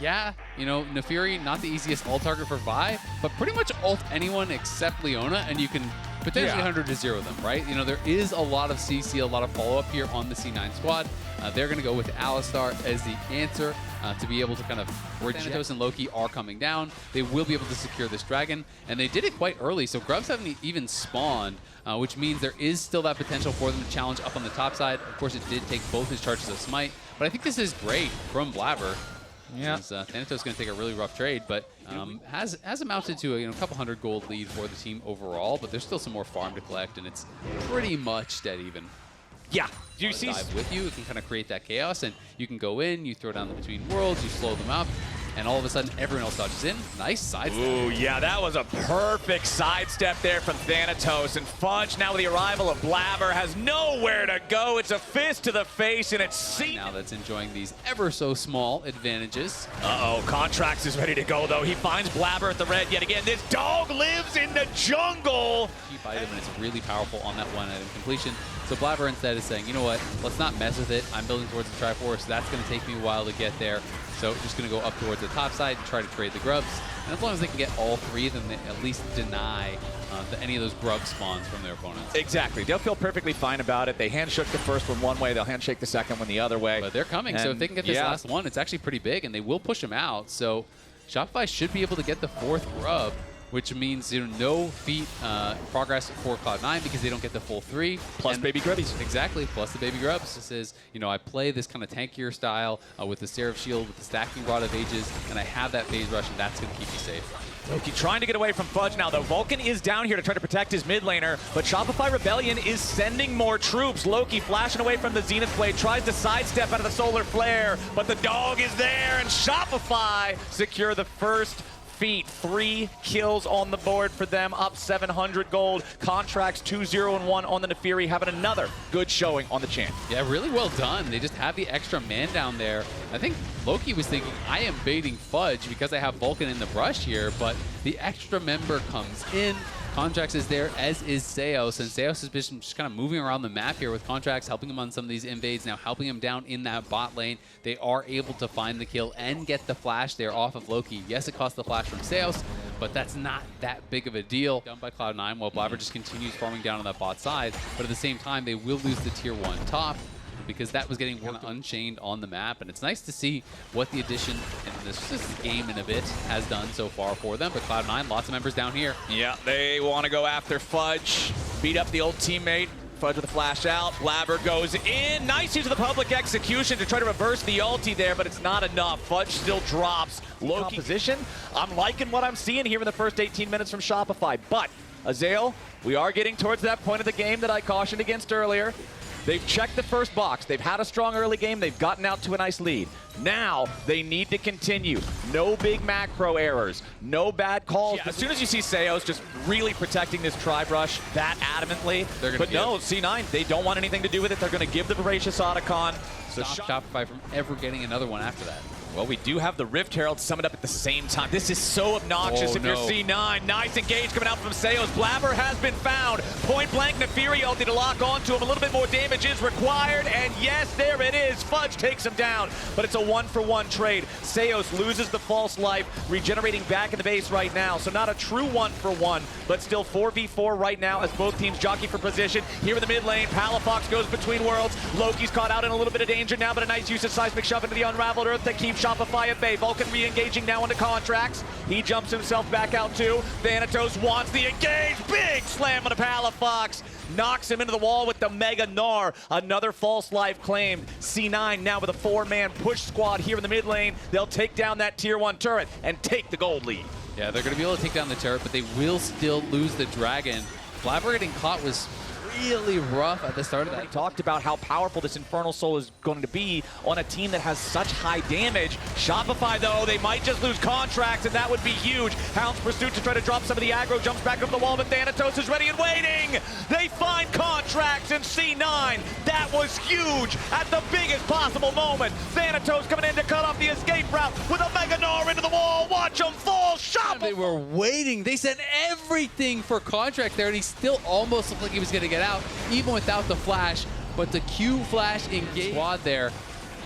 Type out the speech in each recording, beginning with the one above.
yeah, you know, Nefiri, not the easiest ult target for Vi, but pretty much ult anyone except Leona, and you can potentially 100 to 0 them, right? You know, there is a lot of CC, a lot of follow-up here on the C9 squad. They're going to go with Alistar as the answer to be able to kind of Thanatos and Loki are coming down. They will be able to secure this dragon, and they did it quite early, so Grubs haven't even spawned, which means there is still that potential for them to challenge up on the top side. Of course, it did take both his charges of Smite, but I think this is great from Blabber. Yeah, Thanatos is going to take a really rough trade, but has amounted to a couple hundred gold lead for the team overall. But there's still some more farm to collect, and it's pretty much dead even. Yeah, do you see? Dive with you, it can kind of create that chaos, and you can go in, you throw down the between worlds, you slow them up, and all of a sudden everyone else dodges in. Nice sidestep. Ooh, yeah, that was a perfect sidestep there from Thanatos. And Fudge, now with the arrival of Blabber, has nowhere to go. It's a fist to the face, and it's seen. Now that's enjoying these ever so small advantages. Uh-oh, Contrax is ready to go, though. He finds Blabber at the red yet again. This dog lives in the jungle. Keep item, and it's really powerful on that one item completion. So Blabber instead is saying, you know what, let's not mess with it. I'm building towards the Triforce. That's going to take me a while to get there. So just going to go up towards the top side and try to trade the grubs. And as long as they can get all three, then they at least deny any of those grub spawns from their opponents. Exactly. They'll feel perfectly fine about it. They handshook the first one way. They'll handshake the second one the other way. But they're coming. And so if they can get this last one, it's actually pretty big, and they will push them out. So Shopify should be able to get the fourth grub, which means no feat progress for Cloud9 because they don't get the full 3. Plus baby grubbies. Exactly, plus the baby grubs. This is, I play this kind of tankier style with the Seraph Shield, with the stacking Rod of Ages, and I have that phase rush, and that's going to keep you safe. Loki trying to get away from Fudge now, though. Vulcan is down here to try to protect his mid laner, but Shopify Rebellion is sending more troops. Loki flashing away from the Zenith Blade, tries to sidestep out of the Solar Flare, but the dog is there, and Shopify secure the first feat. 3 kills on the board for them, up 700 gold. Contracts 2-0-1 on the Nefiri, having another good showing on the champ. Yeah, really well done. They just have the extra man down there. I think Loki was thinking, I am baiting Fudge because I have Vulcan in the brush here, but the extra member comes in. Contrax is there, as is Seos, and Seos has been just kind of moving around the map here with Contrax, helping him on some of these invades, now helping him down in that bot lane. They are able to find the kill and get the flash there off of Loki. Yes, it cost the flash from Seos, but that's not that big of a deal. Done by Cloud9 while Blabber just continues farming down on that bot side, but at the same time, they will lose the tier 1 top, because that was getting kind of unchained on the map. And it's nice to see what the addition in this game in a bit has done so far for them. But Cloud9, lots of members down here. Yeah, they want to go after Fudge, beat up the old teammate. Fudge with a flash out. Blabber goes in. Nice use of the public execution to try to reverse the ulti there, but it's not enough. Fudge still drops. Low position. I'm liking what I'm seeing here in the first 18 minutes from Shopify. But, Azael, we are getting towards that point of the game that I cautioned against earlier. They've checked the first box. They've had a strong early game. They've gotten out to a nice lead. Now, they need to continue. No big macro errors. No bad calls. Yeah, as soon as you see Seos just really protecting this tribe rush that adamantly. But no, C9, they don't want anything to do with it. They're going to give the Voracious Otacon. So Shopify from ever getting another one after that. Well, we do have the Rift Herald summoned up at the same time. This is so obnoxious if you're C9. Nice engage coming out from Seos. Blabber has been found. Point blank, Nefiri ulti to lock onto him. A little bit more damage is required. And yes, there it is. Fudge takes him down. But it's a 1-for-1 trade. Seos loses the false life, regenerating back in the base right now. So not a true 1-for-1, but still 4v4 right now as both teams jockey for position. Here in the mid lane, Palafox goes between worlds. Loki's caught out in a little bit of danger now, but a nice use of Seismic Shove into the Unraveled Earth that keeps Shopify at bay. Vulcan re-engaging now into Contracts. He jumps himself back out too. Thanatos wants the engage. Big slam on a Palafox. Knocks him into the wall with the Mega Gnar. Another false life claimed. C9 now with a 4-man push squad here in the mid lane. They'll take down that tier 1 turret and take the gold lead. Yeah, they're going to be able to take down the turret, but they will still lose the dragon. Blabber getting caught was really rough at the start of that. We talked about how powerful this Infernal Soul is going to be on a team that has such high damage. Shopify, though, they might just lose Contracts, and that would be huge. Hound's Pursuit to try to drop some of the aggro, jumps back up the wall, but Thanatos is ready and waiting. They find Contracts in C9. That was huge at the biggest possible moment. Thanatos coming in to cut off the escape route with a Mega Gnar into the wall. Watch him fall. Shopify. They were waiting. They sent everything for Contract there, and he still almost looked like he was going to get out, even without the flash. But the Q flash engage squad there,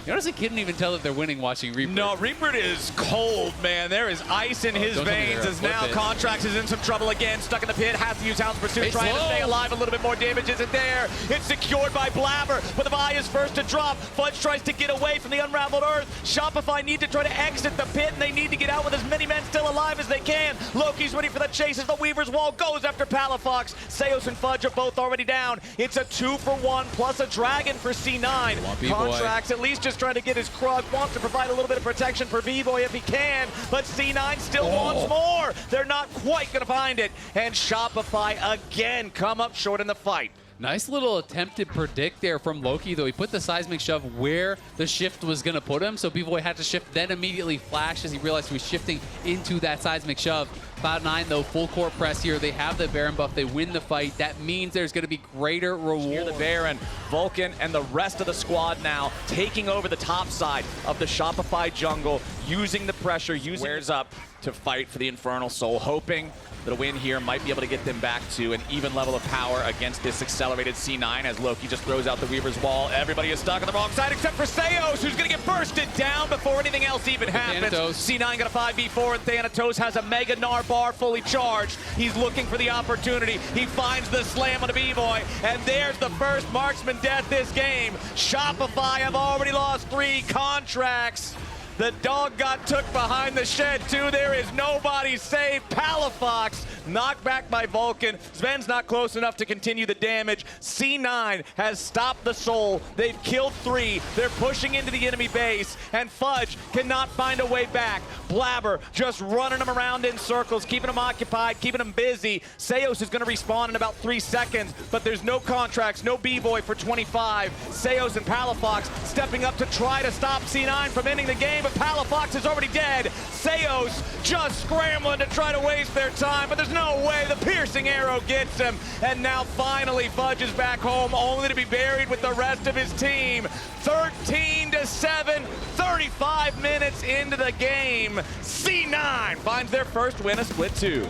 You honestly couldn't even tell that they're winning watching Reaper. No, Reaper is cold, man. There is ice in his veins as now Contracts is in some trouble again. Stuck in the pit, has to use Hound's Pursuit, trying to stay alive. A little bit more damage isn't there. It's secured by Blabber, but the Vi is first to drop. Fudge tries to get away from the unraveled earth. Shopify need to try to exit the pit, and they need to get out with as many men still alive as they can. Loki's ready for the chase as the Weaver's Wall goes after Palafox. Seos and Fudge are both already down. It's a 2-for-1 plus a dragon for C9. Contracts at least just trying to get his Krug, wants to provide a little bit of protection for B-Boy if he can, but C9 still wants more. They're not quite going to find it, and Shopify again come up short in the fight. Nice little attempt to predict there from Loki, though he put the seismic shove where the shift was going to put him, so B-Boy had to shift, then immediately flash as he realized he was shifting into that seismic shove. Cloud9, though, full court press here. They have the Baron buff. They win the fight. That means there's going to be greater reward. Here the Baron, Vulcan, and the rest of the squad now taking over the top side of the Shopify jungle, using the pressure, using Wears up to fight for the Infernal Soul, hoping that a win here might be able to get them back to an even level of power against this accelerated C9 as Loki just throws out the Weaver's Wall. Everybody is stuck on the wrong side except for Seos, who's going to get bursted down before anything else even happens. Thanatos. C9 got a 5v4, and Thanatos has a Mega Gnar bar fully charged. He's looking for the opportunity. He finds the slam on the B-Boy, and there's the first marksman death this game. Shopify have already lost 3 contracts. The dog got took behind the shed, too. There is nobody safe. Palafox knocked back by Vulcan. Sven's not close enough to continue the damage. C9 has stopped the Soul. They've killed 3. They're pushing into the enemy base, and Fudge cannot find a way back. Blabber just running them around in circles, keeping them occupied, keeping them busy. Seos is going to respawn in about 3 seconds, but there's no contracts, no B-Boy for 25. Seos and Palafox stepping up to try to stop C9 from ending the game, but Palafox is already dead. Seos just scrambling to try to waste their time, but there's no way. The piercing arrow gets him, and now finally Fudge is back home, only to be buried with the rest of his team. 13-7, 35 minutes into the game. C9 finds their first win, a split 2.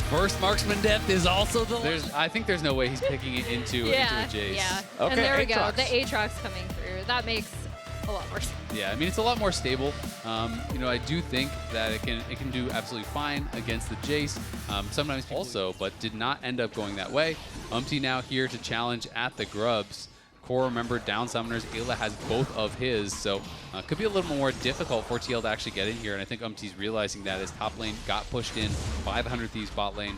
First marksman death is also the I think there's no way he's picking it into a Jace. Yeah, okay, and there we Aatrox. go. The Aatrox coming through. That makes a lot more sense. Yeah, I mean, it's a lot more stable. You know, I do think that it can do absolutely fine against the Jace. Sometimes also, but did not end up going that way. Now here to challenge at the Grubs. Core, remember, down summoners. Ayla has both of his, so could be a little more difficult for TL to actually get in here. And I think Umty's realizing that his top lane got pushed in by the 100 Thieves bot lane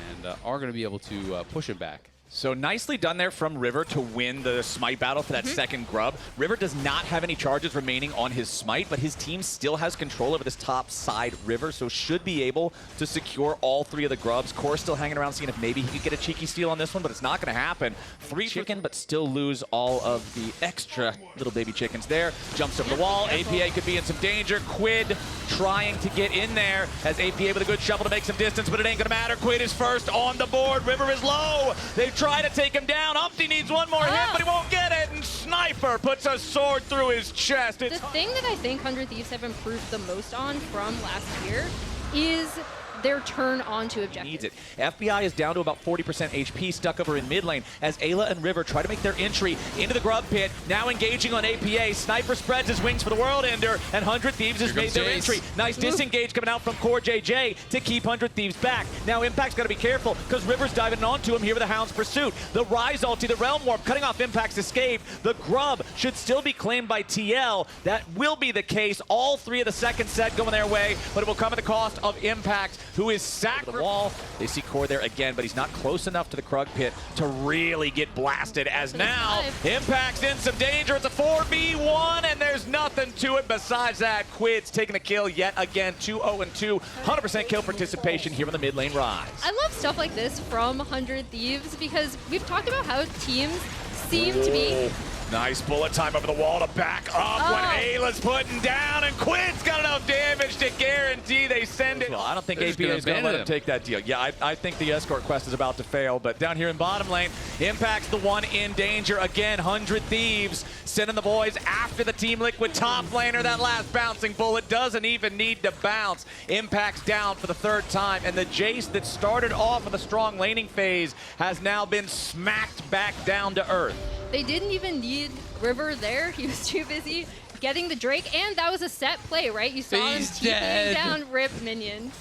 and are going to be able to push him back. So nicely done there from River to win the Smite battle for that second grub. River does not have any charges remaining on his Smite, but his team still has control over this top side River, so should be able to secure all 3 of the grubs. Core still hanging around seeing if maybe he could get a cheeky steal on this one, but it's not going to happen. 3 chicken, but still lose all of the extra little baby chickens there. Jumps over the wall. APA could be in some danger. Quid trying to get in there as APA with a good shovel to make some distance, but it ain't going to matter. Quid is first on the board. River is low. They've try to take him down. Umpty needs one more hit, but he won't get it. And Sniper puts a sword through his chest. The thing that I think 100 Thieves have improved the most on from last year is their turn onto objectives. Needs it. FBI is down to about 40% HP, stuck over in mid lane as Ayla and River try to make their entry into the grub pit. Now engaging on APA. Sniper spreads his wings for the World Ender, and 100 Thieves has made their entry. Nice disengage coming out from Core JJ to keep 100 Thieves back. Now Impact's got to be careful because River's diving onto him here with the Hound's Pursuit. The Rise ulti, the Realm Warp, cutting off Impact's escape. The grub should still be claimed by TL. That will be the case. All 3 of the second set going their way, but it will come at the cost of Impact, who is sacked over the wall. They see Core there again, but he's not close enough to the Krug pit to really get blasted, as now Impact's in some danger. It's a 4v1, and there's nothing to it besides that. Quid's taking the kill yet again. 2-0-2. 100% kill participation here on the mid lane Rise. I love stuff like this from 100 Thieves because we've talked about how teams seem to be... Nice bullet time over the wall to back up when Ayla's putting down, and Quid's got enough damage to guarantee they send it. Well, I don't think APA is going to let him take that deal. Yeah, I think the escort quest is about to fail, but down here in bottom lane, Impact's the one in danger. Again, 100 Thieves sending the boys after the Team Liquid top laner. That last bouncing bullet doesn't even need to bounce. Impact's down for the 3rd time, and the Jace that started off with a strong laning phase has now been smacked back down to earth. They didn't even need River there. He was too busy getting the Drake, and that was a set play, right? You saw him TPing down Rip minion.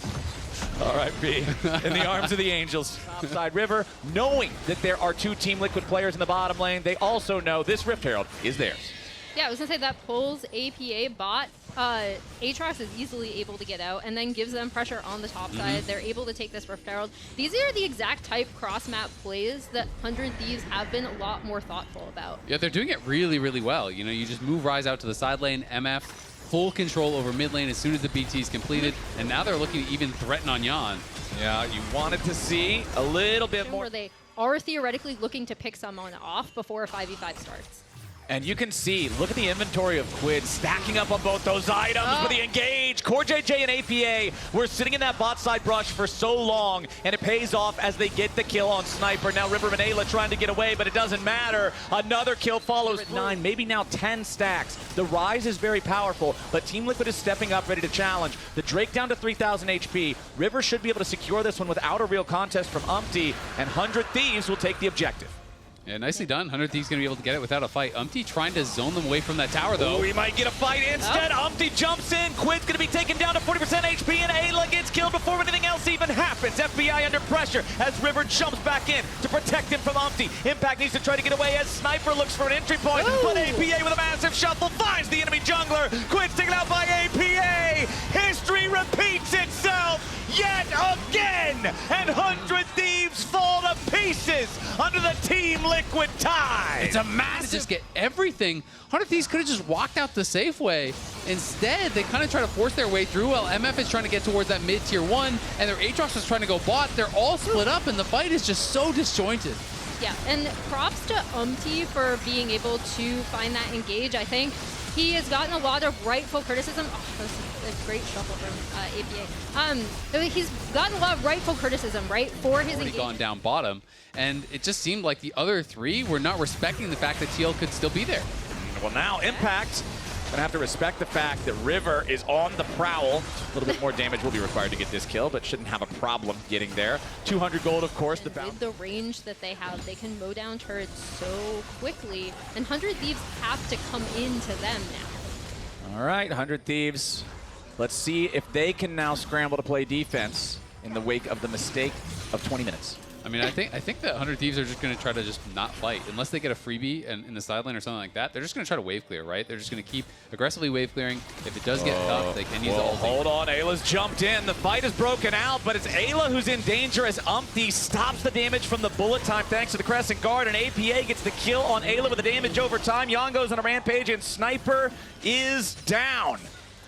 All right, B, in the arms of the Angels. Topside River, knowing that there are 2 Team Liquid players in the bottom lane, they also know this Rift Herald is theirs. Yeah, I was going to say that pulls APA bot. Aatrox is easily able to get out and then gives them pressure on the top side. They're able to take this Rift Herald. These are the exact type cross-map plays that 100 Thieves have been a lot more thoughtful about. Yeah, they're doing it really, really well. You know, you just move Ryze out to the side lane, MF, full control over mid lane as soon as the BT is completed, and now they're looking to even threaten on Yon. Yeah, you wanted to see a little bit more. Where they are theoretically looking to pick someone off before a 5v5 starts. And you can see, look at the inventory of Quid stacking up on both those items with the engage. Core JJ and APA were sitting in that bot side brush for so long, and it pays off as they get the kill on Sniper. Now River and Ayla trying to get away, but it doesn't matter. Another kill follows. 9, maybe now 10 stacks. The Ryze is very powerful, but Team Liquid is stepping up, ready to challenge. The Drake down to 3,000 HP. River should be able to secure this one without a real contest from Umpty, and 100 Thieves will take the objective. Yeah, nicely done. 100 Thieves going to be able to get it without a fight. Umpty trying to zone them away from that tower, though. We might get a fight instead. Umpty jumps in. Quid's going to be taken down to 40% HP, and Ayla gets killed before anything else even happens. FBI under pressure as River jumps back in to protect him from Umpty. Impact needs to try to get away as Sniper looks for an entry point, but APA with a massive shuffle finds the enemy jungler. Quid's taken out by APA. History repeats itself yet again, and 100 Thieves fall to pieces under the Team Liquid tide. It's a massive just get everything. 100 Thieves could have just walked out the safe way. Instead, they kind of try to force their way through while MF is trying to get towards that mid tier 1, and their Aatrox is trying to go bot. They're all split up, and the fight is just so disjointed. Yeah, and props to Umpty for being able to find that engage. I think he has gotten a lot of rightful criticism. Oh, that was a great shuffle from APA. He's gotten a lot of rightful criticism, right, for his engagement. Gone down bottom, and it just seemed like the other 3 were not respecting the fact that TL could still be there. Well, now Impact gonna have to respect the fact that River is on the prowl. A little bit more damage will be required to get this kill, but shouldn't have a problem getting there. 200 gold, of course. With the range that they have, they can mow down turrets so quickly, and 100 Thieves have to come into them now. All right, 100 Thieves. Let's see if they can now scramble to play defense in the wake of the mistake of 20 minutes. I mean, I think that 100 Thieves are just going to try to just not fight. Unless they get a freebie in the sideline or something like that, they're just going to try to wave clear, right? They're just going to keep aggressively wave clearing. If it does get tough, they can use the ulti. Hold on, Ayla's jumped in. The fight is broken out, but it's Ayla who's in danger as Umpty stops the damage from the bullet time thanks to the Crescent Guard, and APA gets the kill on Ayla with the damage over time. Yon goes on a rampage, and Sniper is down.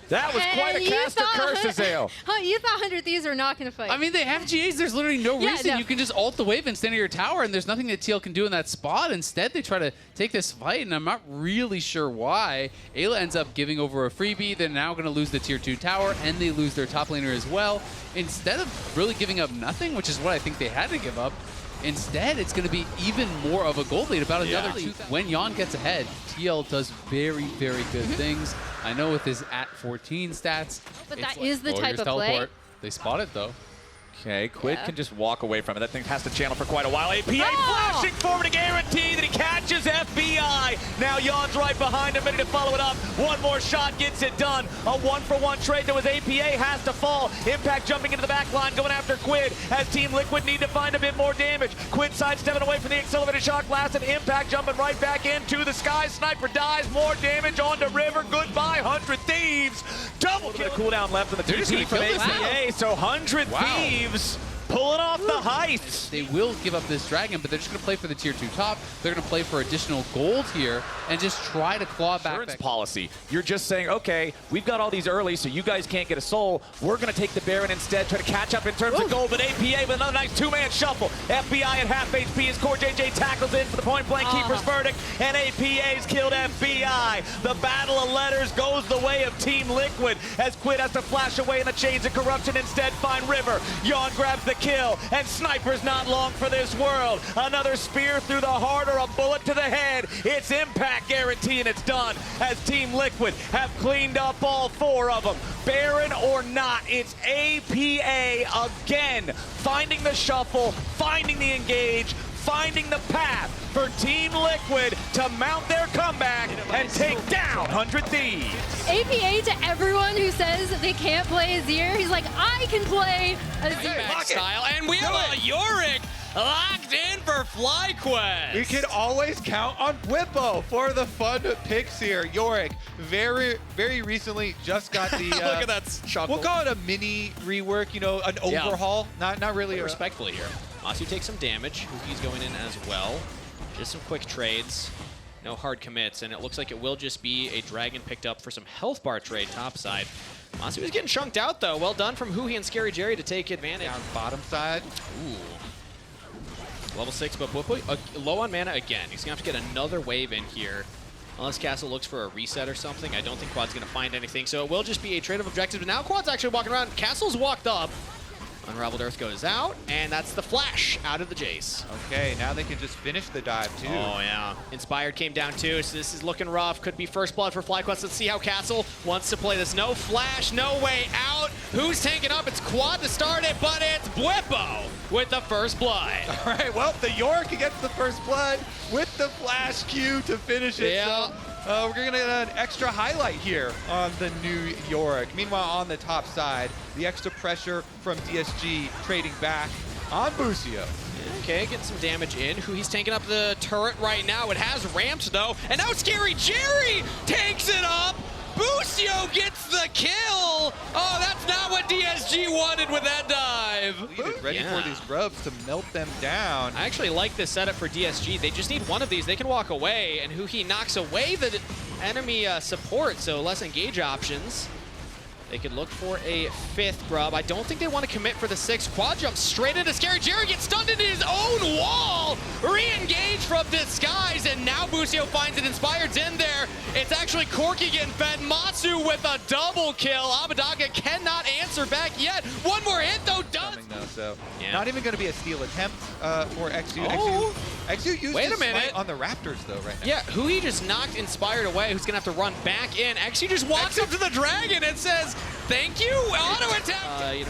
That was quite a caster curse, Azale. You thought 100 Thieves were not going to fight. I mean, they have GAs. There's literally no reason. You can just ult the wave and stand at your tower, and there's nothing that TL can do in that spot. Instead, they try to take this fight, and I'm not really sure why. Ayla ends up giving over a freebie. They're now going to lose the tier 2 tower, and they lose their top laner as well. Instead of really giving up nothing, which is what I think they had to give up, instead, it's going to be even more of a gold lead, about another 2,000. When Yon gets ahead, TL does very, very good things. I know with his at 14 stats. But that is the type of play. They spot it, though. Okay, Quid can just walk away from it. That thing has to channel for quite a while. APA flashing forward to guarantee that he catches FBI. Now Yon's right behind him, ready to follow it up. One more shot gets it done. A 1-for-1 trade that was APA has to fall. Impact jumping into the back line, going after Quid as Team Liquid need to find a bit more damage. Quid sidestepping away from the accelerated shock blast, and Impact jumping right back into the sky. Sniper dies, more damage onto River. Goodbye, 100 Thieves. Double kill. Cooldown left on the TP from APA, so 100 Thieves pulling off the heist. They will give up this dragon, but they're just going to play for the tier 2 top. They're going to play for additional gold here and just try to claw back. Insurance policy. You're just saying, okay, we've got all these early, so you guys can't get a soul. We're going to take the Baron instead, try to catch up in terms of gold, but APA with another nice 2-man shuffle. FBI at half HP as Core JJ tackles in for the point-blank keeper's verdict, and APA's killed FBI. The battle of letters goes the way of Team Liquid as Quid has to flash away in the chains of corruption, instead find River. Yon grabs the kill, and Sniper's not long for this world. Another spear through the heart or a bullet to the head. It's Impact guaranteeing it's done as Team Liquid have cleaned up all 4 of them. Baron or not, it's APA again, finding the shuffle, finding the engage, finding the path for Team Liquid to mount their comeback and take down 100 Thieves. APA to everyone who says they can't play Azir. He's like, I can play Azir. Back style, and we have a Yorick locked in for FlyQuest. We can always count on Bwipo for the fun picks here. Yorick, very recently just got the Look at that chuckle. we'll call it a mini rework, you know, an overhaul. Not really Respectfully here. Masu takes some damage. Huki's going in as well. Just some quick trades. No hard commits, and it looks like it will just be a dragon picked up for some health bar trade topside. Masu is getting chunked out, though. Well done from Huhi and Scary Jerry to take advantage. down bottom side. Ooh. Level 6, but low on mana again. He's going to have to get another wave in here. Unless Castle looks for a reset or something. I don't think Quad's going to find anything, so it will just be a trade of objectives. But now Quad's actually walking around. Castle's walked up. Unraveled Earth goes out, and that's the flash out of the Jace. Okay, now they can just finish the dive too. Oh, yeah. Inspired came down too, so this is looking rough. Could be first blood for FlyQuest. Let's see how Castle wants to play this. No flash, no way out. Who's tanking up? It's Quad to start it, but it's Bwipo with the first blood. All right, well, the Yorick gets the first blood with the flash Q to finish it. Yeah. So, we're going to get an extra highlight here on the new Yorick. Meanwhile, on the top side, the extra pressure from DSG trading back on Busio. Okay, getting some damage in. He's tanking up the turret right now. It has ramped, though. And now Scary Jerry takes it up. Busio gets the kill. Oh, that's not what DSG wanted with that dive. Ready for these grubs to melt them down. I actually like this setup for DSG. They just need one of these. They can walk away, and Huhi knocks away the enemy support, so less engage options. They could look for a 5th grub. I don't think they want to commit for the 6th. Quad jumps straight into Scary Jerry, gets stunned into his own wall. Re-engage from Disguise, and now Busio finds it. Inspired's in there. It's actually Corki getting fed. Matsu with a double kill. Abbedagge cannot answer back yet. One more hit, though, does. So Yeah. not even going to be a steal attempt for XU. Oh. XU used Wait a his minute. smite on the Raptors, though, right now. Yeah, Huhi just knocked Inspired away, who's going to have to run back in. XU just walks up to the dragon and says, thank you, auto attack.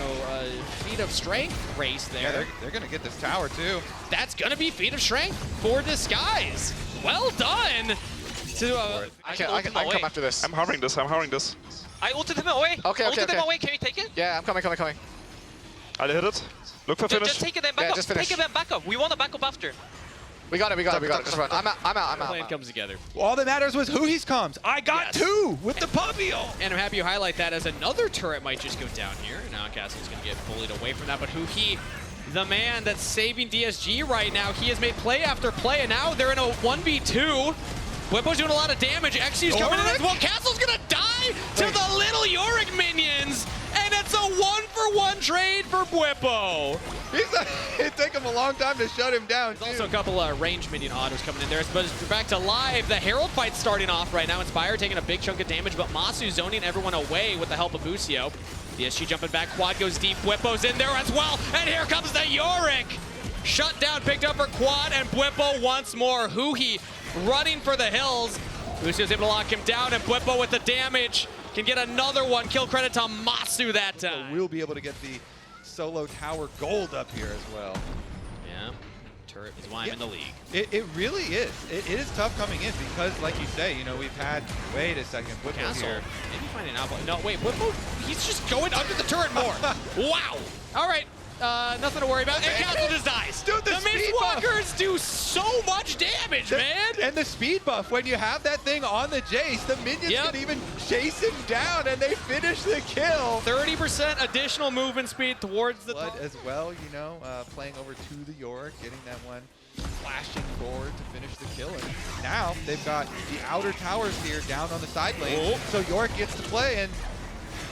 Feat of Strength race there. Yeah, they're going to get this tower, too. That's going to be Feat of Strength for Disguise. Well done. I can come after this. I'm hovering this. I ulted him away. Okay. Ulted him away. Can you take it? Yeah, I'm coming. I hit it. Look for finish. Just take it then back up. just Take finish. it then back up. We want to back up after. We got it. Just run. I'm out. Plan comes together. All that matters was who he's comes. I got 2 with the Pavio. And I'm happy you highlight that, as another turret might just go down here. Now Castle's going to get bullied away from that, but Huhi, the man that's saving DSG right now, he has made play after play, and now they're in a 1v2. Bwipo's doing a lot of damage. XU's coming in as well. Castle's going to die to the little Yorick minions, and it's a 1-for-1 trade for Bwipo. It took him a long time to shut him down, There's also a couple of range minion autos coming in there, but back to live. The Herald fight's starting off right now. Inspire taking a big chunk of damage, but Masu zoning everyone away with the help of Busio. DSG jumping back, Quad goes deep, Bwipo's in there as well, and here comes the Yorick. Shut down, picked up for Quad, and Bwipo once more. Huhi running for the hills. Busio's able to lock him down, and Bwipo with the damage can get another one. Kill credit to Masu that time. We'll be able to get the solo tower gold up here as well. Yeah, turret is why I'm in the league. It really is. It is tough coming in because, like you say, you know, we've had, wait a second, Bwipo Castle, here. maybe finding an outplay. No, wait, Bwipo, he's just going under the turret more. Wow. All right, nothing to worry about. And Castle just dies. Dude, the Mist speed buff. Walkers do so much damage, man. And the speed buff, when you have that thing on the Jace, the minions Yep. can even chase him down and they finish the kill. 30% additional movement speed towards the Blood top. as well, you know, playing over to the Yorick, getting that one flashing forward to finish the kill. And now they've got the outer towers here down on the side lane. Oh. So Yorick gets to play, and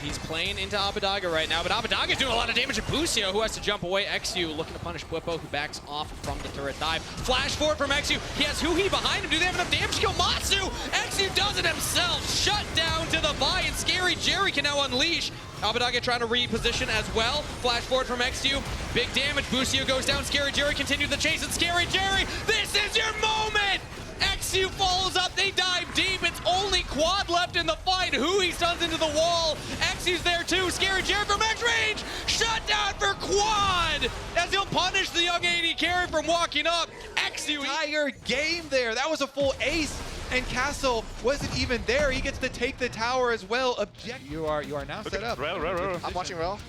He's playing into Abbedagge right now, but Abbedagge is doing a lot of damage to Busio, who has to jump away. XU looking to punish Bwipo, who backs off from the turret dive. Flash forward from XU. He has Huhi behind him. Do they have enough damage to kill Matsu? XU does it himself. Shut down to the Vi, and Scary Jerry can now unleash. Abbedagge trying to reposition as well. Flash forward from XU. Big damage. Busio goes down. Scary Jerry continues the chase, and Scary Jerry, this is your moment! XU follows up, they dive deep. It's only Quad left in the fight. Huhi stuns into the wall. XU's there too. Scary Jerry from X range. Shut down for Quad as he'll punish the young AD carry from from walking up. XU. Entire game there. That was a full ace, and Castle wasn't even there. He gets to take the tower as well. You are now set up. Rel. I'm watching Rel.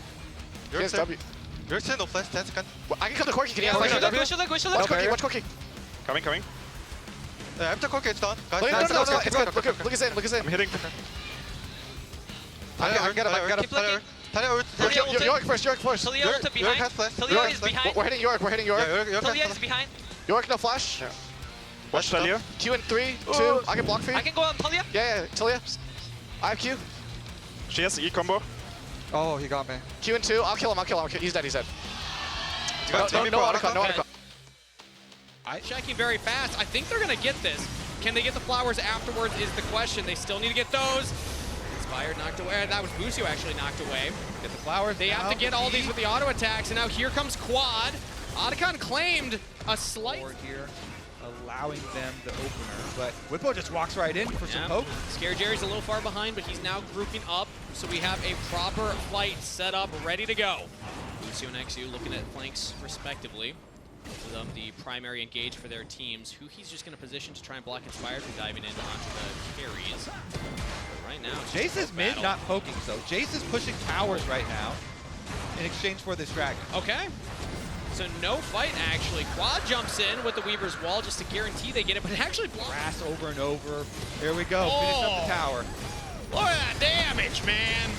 You're Yes, W. You're 10 no flash, 10 seconds. I can come to Corky. Can you Go have shoulder, W? go shoulder, go shoulder. Watch Corky, watch Corky. Coming. After Corky, it's done. Guys, No, nice, no, nice, no, nice. it's good. Look us in, look us in. I'm hitting. I got him. Keep looking. York first, York first. Talia York ulted behind. has flash. Talia York is has flash. behind. We're hitting York, we're hitting York. York Talia has is flash. behind. York, no flash. Watch Talia. Q in 3, 2. I can block for you. I can go on Talia. Yeah, Talia. I have Q. She has E combo. Oh, he got me. Q in 2. I'll kill him. He's dead. No autocut. Checking very fast. I think they're going to get this. Can they get the flowers afterwards is the question. They still need to get those. Inspired knocked away. That was Busio actually knocked away. Get the flowers. They have to get all these with the auto attacks, and now here comes Quad. Otacon claimed a slight... Forward here, allowing them the opener, but Whippo just walks right in for some Yeah. poke. Scary Jerry's a little far behind, but he's now grouping up, so we have a proper fight set up, ready to go. Busio and XU looking at flanks respectively. Both of them the primary engage for their teams. Who he's just going to position to try and block Inspired from diving in onto the carries. But right now, it's just Jace is a mid, battle. not poking, so Jace is pushing towers right now in exchange for this dragon. Okay. So no fight, actually. Quad jumps in with the Weaver's Wall just to guarantee they get it, but it actually blocks. Grass over and over. There we go. Finish up the tower. Look at that damage, man.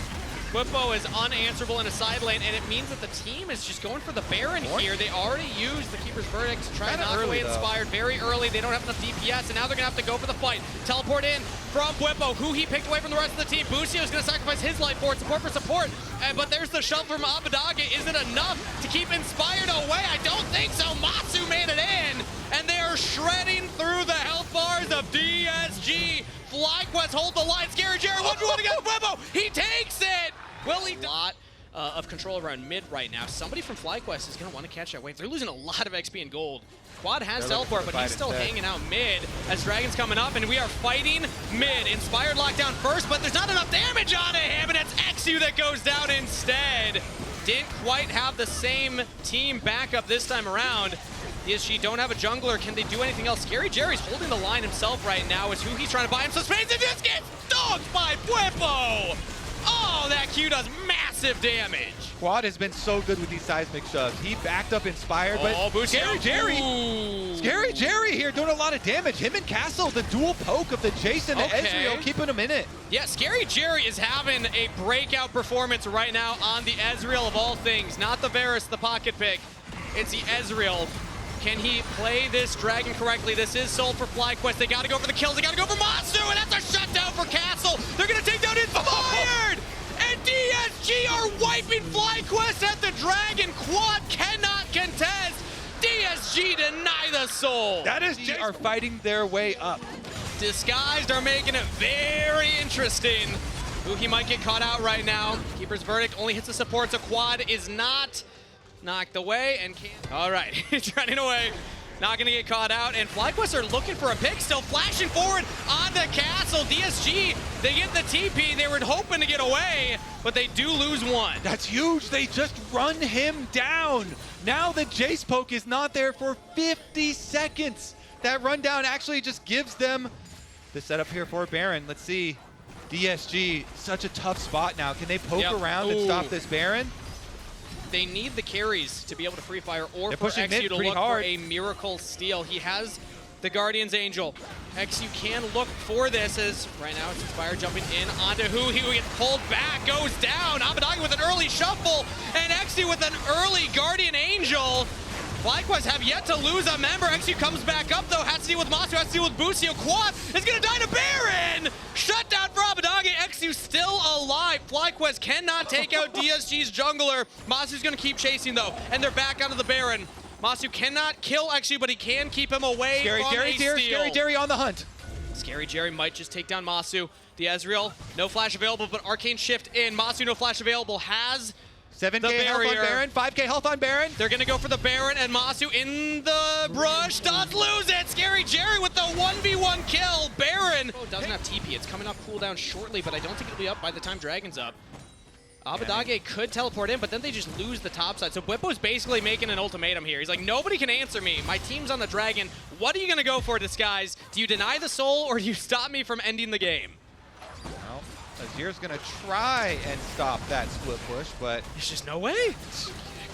Whippo is unanswerable in a side lane, and it means that the team is just going for the Baron here. They already used the Keeper's Verdict to try and knock away Inspired very early. They don't have enough DPS, and now they're going to have to go for the fight. Teleport in from Whippo, who he picked away from the rest of the team. Busio is going to sacrifice his life for it, support for support. But there's the shove from Abbedagge. Is it enough to keep Inspired away? I don't think so. Matsu made it in, and they are shredding through the health bars of DSG. FlyQuest hold the line. Scary Jerry 1v1 against Whippo. He takes it. Will he? A lot of control around mid right now. Somebody from FlyQuest is going to want to catch that wave. They're losing a lot of XP and gold. Quad has teleport, but he's still hanging out mid as Dragon's coming up, and we are fighting mid. Inspired lockdown first, but there's not enough damage on him, and it's XU that goes down instead. Didn't quite have the same team backup this time around. DSG don't have a jungler. Can they do anything else? Scary Jerry's holding the line himself right now is who he's trying to buy him some space, and just gets dogged by Whippo! Oh, that Q does massive damage. Quad has been so good with these seismic shoves. He backed up Inspired, but Scary Jerry here doing a lot of damage. Him and Castle, the dual poke of the Jason and Ezreal, keeping him in it. Yeah, Scary Jerry is having a breakout performance right now on the Ezreal of all things. Not the Varus, the pocket pick. It's the Ezreal. Can he play this dragon correctly? This is sold for FlyQuest. They got to go for the kills. They got to go for Matsu, and that's a shutdown for Castle. They're going to take down Inspired! And DSG are wiping FlyQuest at the dragon. Quad cannot contest. DSG deny the soul. That is Jace are fighting their way up. Disguised are making it very interesting. Who he might get caught out right now. Keeper's Verdict only hits the support, so Quad is not knocked away and can't. All right, he's running away. Not gonna get caught out, and FlyQuest are looking for a pick, still flashing forward on the castle. DSG, they get the TP. They were hoping to get away, but they do lose one. That's huge. They just run him down. Now the Jace poke is not there for 50 seconds. That rundown actually just gives them the setup here for Baron. Let's see. DSG, such a tough spot now. Can they poke around and stop this Baron? They need the carries to be able to free fire or They're for pushing mid XU to pretty look hard. for a miracle steal. He has the Guardian's Angel. XU can look for this as right now it's Inspired jumping in onto who he will get pulled back, goes down. Abbedagge with an early shuffle and XU with an early Guardian Angel. FlyQuest have yet to lose a member. XU comes back up though, has to deal with Matsu, has to deal with Busio. Quad is gonna die to Baron! Shut down for Abbedagge. XU still alive. FlyQuest cannot take out DSG's jungler. Matsu's gonna keep chasing though, and they're back onto the Baron. Matsu cannot kill XU, but he can keep him away Scary from Jerry's a here. steal. Scary Jerry on the hunt. Scary Jerry might just take down Matsu. The Ezreal, no flash available, but Arcane Shift in. Matsu, no flash available, has 7K the health on barrier. Baron, 5K health on Baron. They're gonna go for the Baron, and Matsu in the brush does lose it. Scary Jerry with the 1v1 kill. Baron doesn't have TP. It's coming off cooldown shortly, but I don't think it'll be up by the time Dragon's up. Abadage could teleport in, but then they just lose the top side. So Bwipo's basically making an ultimatum here. He's like, nobody can answer me. My team's on the Dragon. What are you going to go for, Disguise? Do you deny the soul, or do you stop me from ending the game? Well, Azir's going to try and stop that split push, but There's just no way.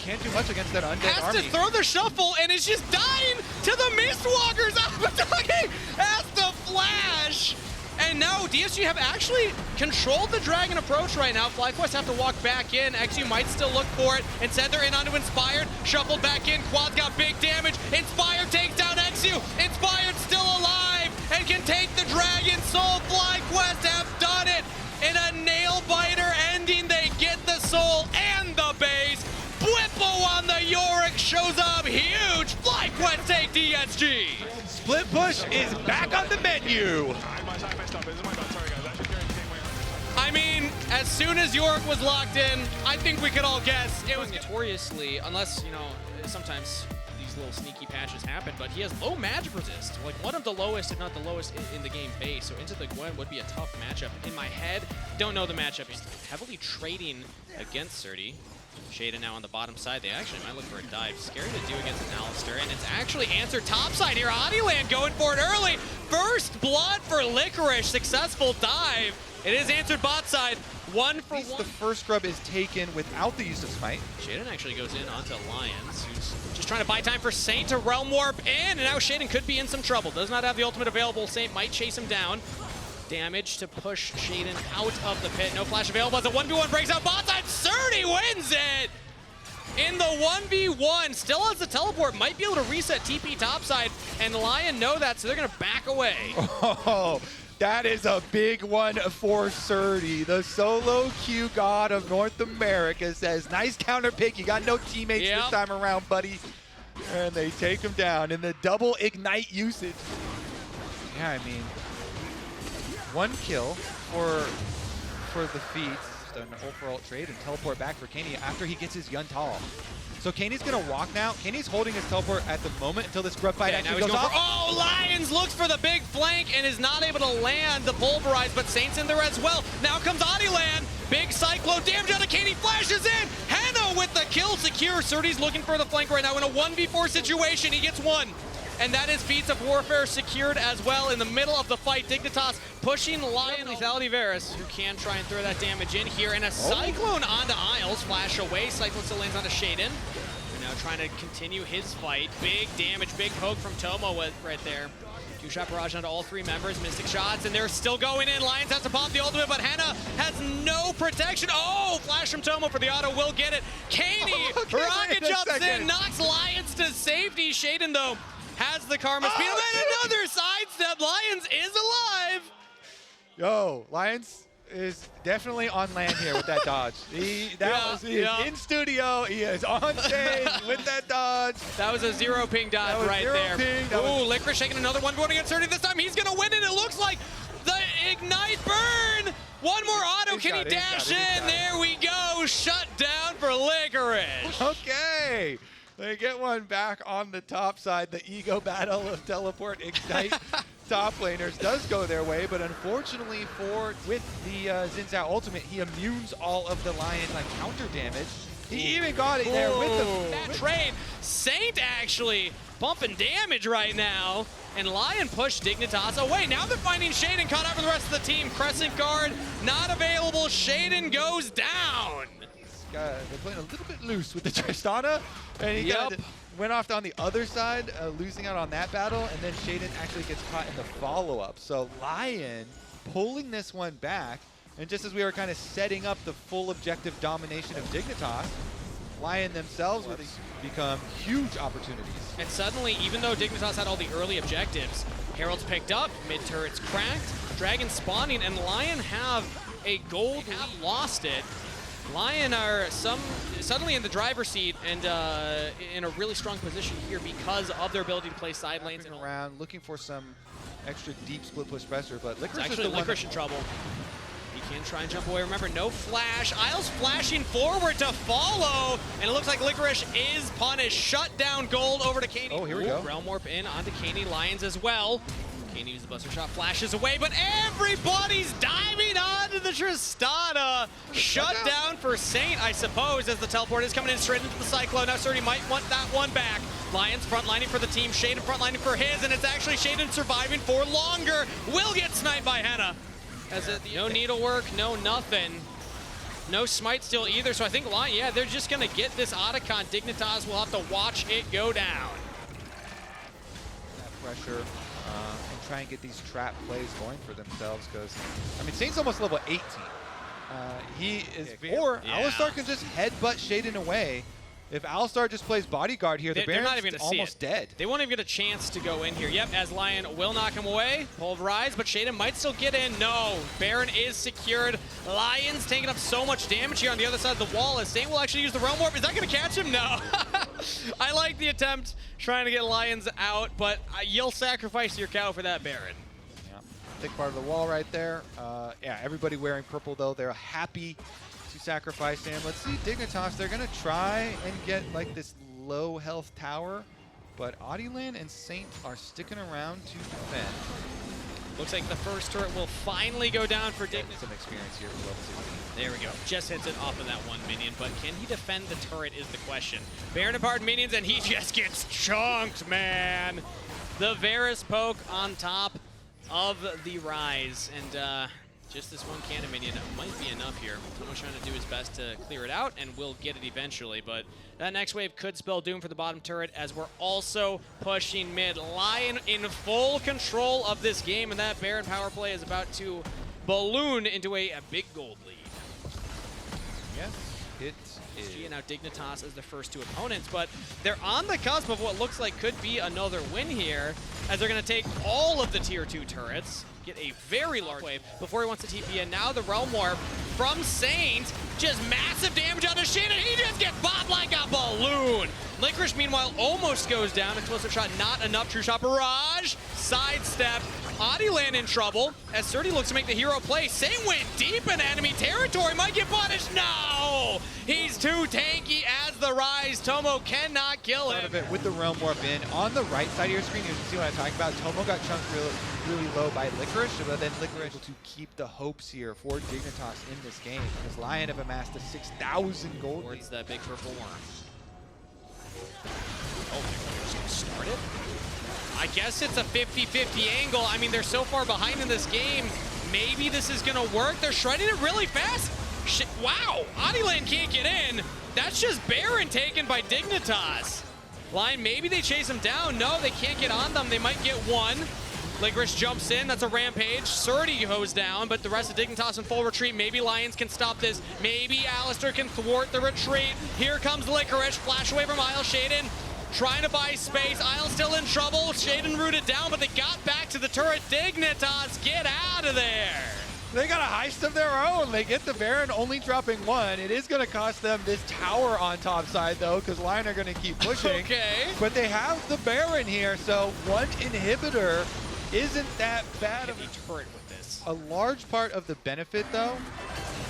can't do much against that undead Has army. to throw the shuffle, and is just dying to the Mistwalkers. Abadage has to flash. And now DSG have actually controlled the Dragon approach right now. FlyQuest have to walk back in. XU might still look for it. Instead, they're in onto Inspired. Shuffled back in. Quad's got big damage. Inspired takes down XU. Inspired still alive and can take the Dragon soul. FlyQuest have done it in a nail-biter ending. They get the soul and the base. Bwipo on the Yorick shows up huge. FlyQuest take DSG. Split push is back on the menu. I mean, as soon as Yorick was locked in, I think we could all guess it was notoriously, unless, you know, sometimes these little sneaky patches happen, but he has low magic resist. Like one of the lowest, if not the lowest in the game base. So into the Gwen would be a tough matchup. In my head, don't know the matchup. He's heavily trading against Surdy. Shaden now on the bottom side. They actually might look for a dive. Scary to do against an Alistar, and it's actually answered top side here. Adiland going for it early. First blood for Licorice. Successful dive. It is answered bot side. 1 for 1. The first scrub is taken without the use of Smite. Shaden actually goes in onto Lions, who's just trying to buy time for Saint to realm warp in, and now Shaden could be in some trouble. Does not have the ultimate available. Saint might chase him down. Damage to push Shaden out of the pit. No flash available as a 1v1 breaks out bot side. Surdy wins it! In the 1v1, still has the teleport, might be able to reset TP topside, and Lion know that, so they're gonna back away. Oh, that is a big one for Surdy. The solo queue god of North America says, nice counter pick, you got no teammates this time around, buddy. And they take him down in the double ignite usage. Yeah, I mean, 1 kill for the feats. An ult for ult trade and teleport back for Kaney after he gets his Yuntal. So Kaney's gonna walk now. Kaney's holding his teleport at the moment until this scrub fight actually goes off. Oh, Lions looks for the big flank and is not able to land the pulverize, but Saint's in there as well. Now comes Adiland. Big cyclone damage out of Kaney, flashes in. Hanno with the kill secure. Surdy's looking for the flank right now in a 1v4 situation. He gets 1. And that is Feats of Warfare secured as well in the middle of the fight. Dignitas pushing Lion. Lethality Varus, who can try and throw that damage in here. And a Cyclone onto Isles, flash away. Cyclone still lands onto Shaden. They're now trying to continue his fight. Big damage, big poke from Tomo right there. 2-shot barrage onto all 3 members. Mystic shots, and they're still going in. Lions has to pop the ultimate, but Henna has no protection. Oh, flash from Tomo for the auto. Will get it. Kaney, rocket jumps in, knocks Lions to safety. Shaden, though, has the karma speed, and then another sidestep. Lions is alive. Yo, Lions is definitely on land here with that dodge. He is in studio. He is on stage with that dodge. That was a 0 ping dodge right there. Ooh, Licorice shaking another 1v1 against Surdy. This time he's gonna win it. It looks like the ignite burn. One more auto. Can he dash in? There we go. Shut down for Licorice. Okay. They get one back on the top side. The ego battle of teleport ignite top laners does go their way, but unfortunately with the Xin Zhao ultimate, he immunes all of the Lion counter damage. He even got it there with the trade. Saint actually bumping damage right now, and Lion pushed Dignitas away. Now they're finding Shaden caught up with the rest of the team. Crescent guard not available. Shaden goes down. They're playing a little bit loose with the Tristana, and he went off on the other side, losing out on that battle, and then Shaden actually gets caught in the follow-up. So Lion pulling this one back, and just as we were kind of setting up the full objective domination of Dignitas, Lion themselves would become huge opportunities. And suddenly, even though Dignitas had all the early objectives, Herald's picked up, mid-turret's cracked, Dragon spawning, and Lion have a gold lead. Lost it. Lion are suddenly in the driver's seat and in a really strong position here because of their ability to play side lanes. And around, looking for some extra deep split push pressure, but Licorice is Licorice in trouble. He can try and jump away. Remember, no flash. Isles flashing forward to follow, and it looks like Licorice is punished. Shut down gold over to Kaney. Oh, here we go. Realm Warp in onto Kaney. Lions as well. Can't use the buster shot, flashes away, but everybody's diving onto the Tristana. Shut down for Saint, I suppose, as the teleport is coming in straight into the Cyclone. Now Surdy might want that one back. Lions frontlining for the team, Shaden frontlining for his, and it's actually Shaden surviving for longer. Will get sniped by Henna. No needlework, no nothing. No smite steal either, so I think Lion, yeah, they're just gonna get this Otacon. Dignitas will have to watch it go down. That pressure and try and get these trap plays going for themselves, because, I mean, Saint's almost level 18. He is, or Alistar can just headbutt Shaden away. If Alistar just plays bodyguard here, the Baron's almost dead. They won't even get a chance to go in here. Yep, as Lion will knock him away. Pulverize, but Shaden might still get in. No, Baron is secured. Lion's taking up so much damage here on the other side of the wall, as Saint will actually use the Realm Warp. Is that going to catch him? No. I like the attempt trying to get Lions out, but you'll sacrifice your cow for that Baron. Yeah, thick part of the wall right there. Yeah, everybody wearing purple, though. They're happy to sacrifice him. Let's see Dignitas. They're going to try and get like this low health tower, but Audieland and Saint are sticking around to defend. Looks like the first turret will finally go down for Dignitas. Some experience here for level 16. There we go. Just hits it off of that one minion, but can he defend the turret is the question. Baron apart minions, and he just gets chunked, man. The Varus poke on top of the Rise, and just this one cannon minion might be enough here. Someone's trying to do his best to clear it out, and we'll get it eventually. But that next wave could spell doom for the bottom turret, as we're also pushing mid. Lion in full control of this game, and that Baron power play is about to balloon into a big gold lead. Yes, it is. And now Dignitas as the first two opponents, but they're on the cusp of what looks like could be another win here, as they're going to take all of the tier 2 turrets, get a very large wave before he wants to TP in. Now the Realm Warp from Saint, just massive damage on the shit, and he just gets bobbed like a balloon. Licorice, meanwhile, almost goes down. Explosive shot, not enough. True shot barrage, sidestep. Audieland in trouble, as Surdy looks to make the hero play. Saint went deep in enemy territory, might get punished. No! He's too tanky as the Rise. Tomo cannot kill him. Out of it with the Realm Warp in. On the right side of your screen, you can see what I'm talking about. Tomo got chunked really low by Licorice, but then Licorice able to keep the hopes here for Dignitas in this game, because Lion have amassed a 6,000 gold. Towards that big purple worm. Oh, they're just gonna start it? I guess it's a 50-50 angle. I mean, they're so far behind in this game. Maybe this is gonna work. They're shredding it really fast. Wow, Audieland can't get in. That's just Baron taken by Dignitas. Lion, maybe they chase him down. No, they can't get on them. They might get one. Licorice jumps in. That's a rampage. Surdy goes down, but the rest of Dignitas in full retreat. Maybe Lions can stop this. Maybe Alistar can thwart the retreat. Here comes Licorice. Flash away from Isle. Shaden trying to buy space. Isle still in trouble. Shaden rooted down, but they got back to the turret. Dignitas, get out of there. They got a heist of their own. They get the Baron only dropping one. It is going to cost them this tower on top side, though, because Lion are going to keep pushing. Okay. But they have the Baron here, so one inhibitor isn't that bad of a turret with this. A large part of the benefit, though,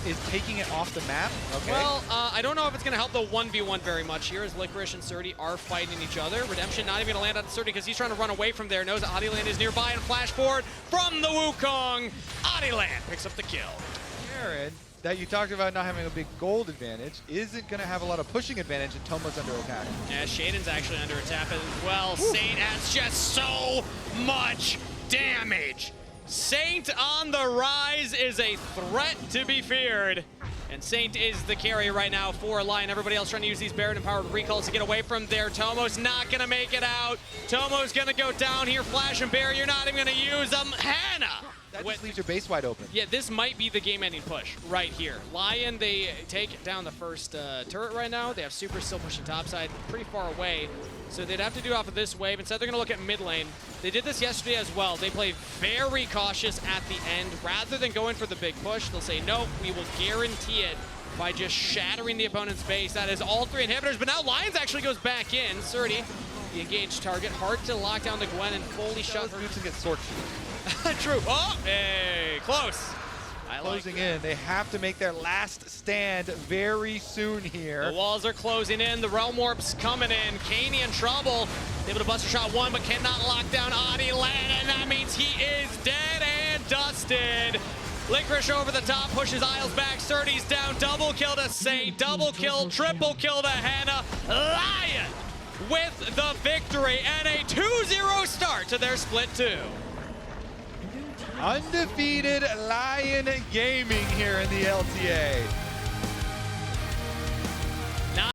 is taking it off the map. Okay. Well, I don't know if it's going to help the 1v1 very much here, as Licorice and Surdy are fighting each other. Redemption not even going to land on Surdy because he's trying to run away from there. Knows that Audieland is nearby, and flash forward from the Wukong. Audieland picks up the kill. Baron, that you talked about not having a big gold advantage, isn't going to have a lot of pushing advantage, and Tomo's under attack. Yeah, Shaden's actually under attack as well. Woo. Saint has just so much damage. Saint on the Rise is a threat to be feared. And Saint is the carry right now for Lion. Everybody else trying to use these Baron-empowered recalls to get away from there. Tomo's not going to make it out. Tomo's going to go down here. Flash and barrier, not even going to use them. Hannah! That just leaves your base wide open. Yeah, this might be the game-ending push right here. Lion, they take down the first turret right now. They have Super still pushing topside pretty far away. So they'd have to do off of this wave. Instead, they're going to look at mid lane. They did this yesterday as well. They play very cautious at the end. Rather than going for the big push, they'll say, nope, we will guarantee it by just shattering the opponent's base. That is all three inhibitors, but now Lions actually goes back in. Surdy, the engaged target. Hard to lock down the Gwen and fully shut her. To get sword shield. True. Oh, hey, close. closing in. They have to make their last stand very soon here. The walls are closing in. The Realm Warp's coming in. Kaney in trouble. Able to bust a shot one, but cannot lock down Adi Lan, and that means he is dead and dusted. Licorice over the top, pushes Isles back, Surdy's down, double kill to Saint, double kill, triple kill to Hannah. LYON with the victory and a 2-0 start to their split 2. Undefeated LYON Gaming here in the LTA.